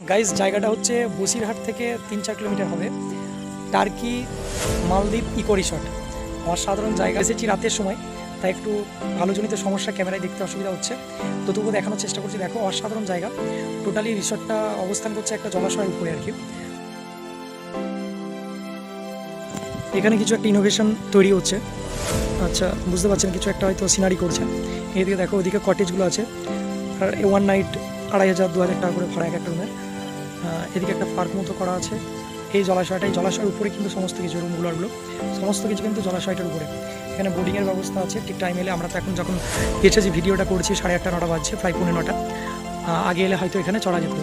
Guys জায়গাটা হচ্ছে বসিরহাট থেকে 3-4 কিলোমিটার হবে, টার্কি মালদ্বীপ ইকো রিসর্ট। অসাধারণ জায়গা। এসেছি রাতের সময়, তাই একটু আলোজনিত সমস্যা, ক্যামেরায় দেখতে অসুবিধা হচ্ছে, তো তবুও দেখানোর চেষ্টা করছি। দেখো অসাধারণ জায়গা। টোটালি রিসর্টটা অবস্থান করছে একটা জলাশয়ের উপরে আর কি। এখানে কিছু একটা ইনোভেশন তৈরি হচ্ছে। আচ্ছা, বুঝতে পারছেন, কিছু একটা হয়তো সিনারি করছে। এদিকে দেখো, ওদিকে কটেজগুলো আছে, আর ওয়ান নাইট 2500-2000 টাকা করে ভাড়া এক একটা রুমের। এদিকে একটা পার্ক মতো করা আছে। এই জলাশয়ের উপরে কিন্তু সমস্ত কিছু, রুমগুলোগুলো সমস্ত কিছু কিন্তু জলাশয়টার উপরে। এখানে বোটিংয়ের ব্যবস্থা আছে ঠিক টাইম এলে। আমরা তো এখন যখন এসেছি ভিডিওটা করছি 8:30-9টা বাজছে, প্রায় 9:45। আগে এলে হয়তো এখানে চড়া যেত।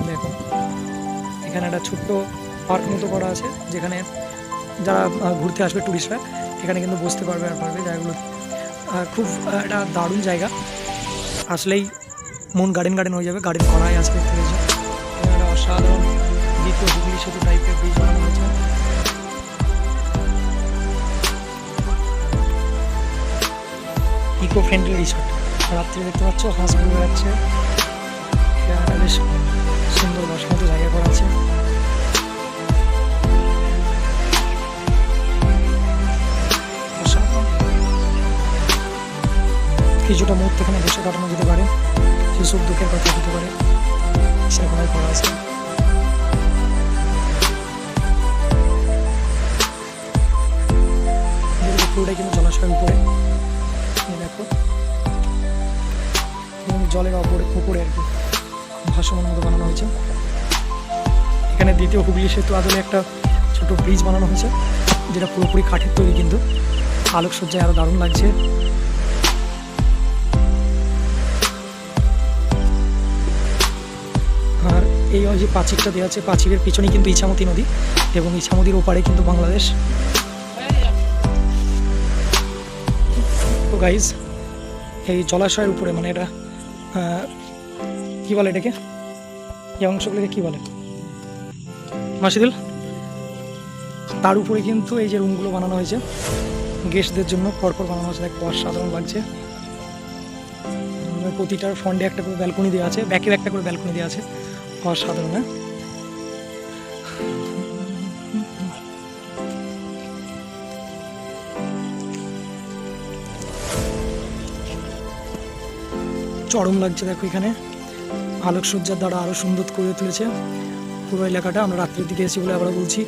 দেখো এখানে একটা ছোট্ট পার্ক মতো করা আছে, যেখানে যারা ঘুরতে আসবে ট্যুরিস্টরা এখানে কিন্তু বসতে পারবে আর পারবে। জায়গাগুলো খুব একটা দারুণ জায়গা। আসলেই মন গার্ডেন হয়ে যাবে। গার্ডেন করাই আজকে দেখতে পেয়েছি। এখানে একটা অসাধারণ দ্বিতীয় হুগলি সেতু টাইপের ব্রিজ বানানো হয়েছে। Eco friendly resort. রাত্রে দেখতে পাচ্ছ হাঁস ঘুরে যাচ্ছে। বেশ সুন্দর বসার মতো জায়গা করা আছে। কিছুটা মুহূর্ত এখানে বসে কাটানো যেতে পারে, সে সুখ দুঃখের কথা হতে পারে, সেরকম করা আছে। পুরোটাই কিন্তু জলাশয়ের উপরে, দেখো জলের উপরে আর কি ভাসমান মতো বানানো হয়েছে। এখানে দ্বিতীয় হুগলি সেতু আদলে একটা ছোট ব্রিজ বানানো হয়েছে, যেটা পুরোপুরি কাঠের তৈরি, কিন্তু আলোকসজ্জায় আরো দারুণ লাগছে। আর এই যে প্রাচীরটা দেওয়া আছে, প্রাচীরের পিছনে কিন্তু ইছামতি নদী, এবং ইছামতির ওপারে কিন্তু বাংলাদেশ। তো গাইজ এই জলাশয়ের উপরে, মানে এটা কি বলে, এটাকে এই অংশগুলোকে কি বলে মাসিদুল, তার উপরে কিন্তু এই যে রুমগুলো বানানো হয়েছে গেস্টদের জন্য, পরপর বানানো হয়েছে। দেখো অসাধারণ লাগছে। প্রতিটার ফ্রন্টে একটা করে ব্যালকনি দেওয়া আছে, ব্যাকেও একটা করে ব্যালকনি দেওয়া আছে। অসাধারণ। হ্যাঁ, চরম লাগছে। দেখো এখানে আলোকসজ্জার দ্বারা আরো সুন্দর করে তুলেছে পুরো এলাকাটা। আমরা রাত্রের দিকে এসেছি বলে, আবার বলছি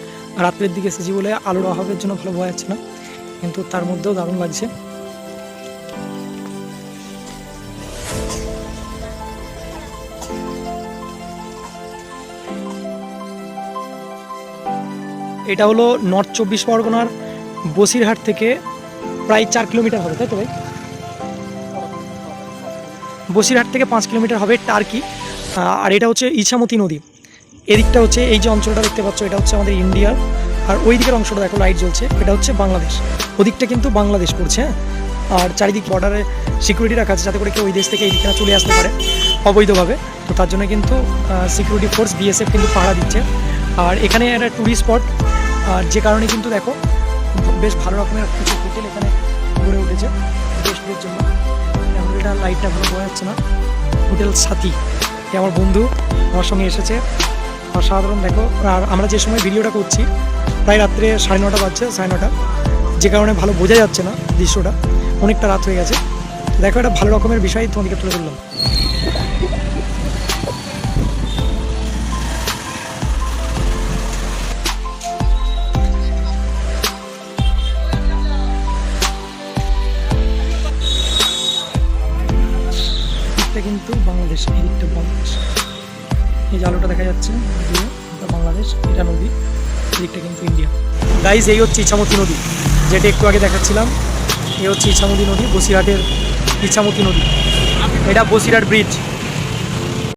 রাত্রের দিকে এসেছি বলে আলোর অভাবের জন্য ভালো বোঝা যাচ্ছে না, কিন্তু তার মধ্যেও দারুণ লাগছে। এটা হলো নর্থ 24 পরগনার বসিরহাট থেকে প্রায় 4 কিলোমিটার হবে, তাই তো ভাই? বসিরহাট থেকে 5 কিলোমিটার হবে টার্কি। আর এটা হচ্ছে ইছামতি নদী। এদিকটা হচ্ছে এই যে অঞ্চলটা দেখতে পাচ্ছ, এটা হচ্ছে আমাদের ইন্ডিয়ার। আর ওই দিকের অংশটা দেখো লাইট জ্বলছে, এটা হচ্ছে বাংলাদেশ। ওদিকটা কিন্তু বাংলাদেশ পড়ছে। হ্যাঁ, আর চারিদিক বর্ডারে সিকিউরিটি রাখা আছে, যাতে করে কেউ ওই দেশ থেকে এই দিকে চলে আসতে পারে অবৈধভাবে। তো তার জন্য কিন্তু সিকিউরিটি ফোর্স বিএসএফ কিন্তু পাহারা দিচ্ছে। আর এখানে একটা ট্যুরিস্ট স্পট, আর যে কারণে কিন্তু দেখো বেশ ভালো রকমের কিছু হোটেল এখানে গড়ে উঠেছে গেস্টদের জন্য। হোটেলটার লাইটটা ভালো বোঝা যাচ্ছে না। হোটেল সাথী, আমার বন্ধু আমার সঙ্গে এসেছে। অসাধারণ। দেখো, আর আমরা যে সময় ভিডিওটা করছি প্রায় রাত্রে 9:30 বাজছে, 9:30, যে কারণে ভালো বোঝা যাচ্ছে না দৃশ্যটা, অনেকটা রাত হয়ে গেছে। দেখো, এটা ভালো রকমের বিষয় তোমাদেরকে তুলে ধরলাম। কিন্তু বাংলাদেশ, এই দিকটা বাংলাদেশ। এই যে আলোটা দেখা যাচ্ছে এটা বাংলাদেশ, এটা নদী, এদিকটা কিন্তু ইন্ডিয়া। গাইজ এই হচ্ছে ইছামতি নদী, যেটা একটু আগে দেখাচ্ছিলাম। এই হচ্ছে ইছামতি নদী, বসিরহাটের ইছামতি নদী। এটা বসিরহাট ব্রিজ।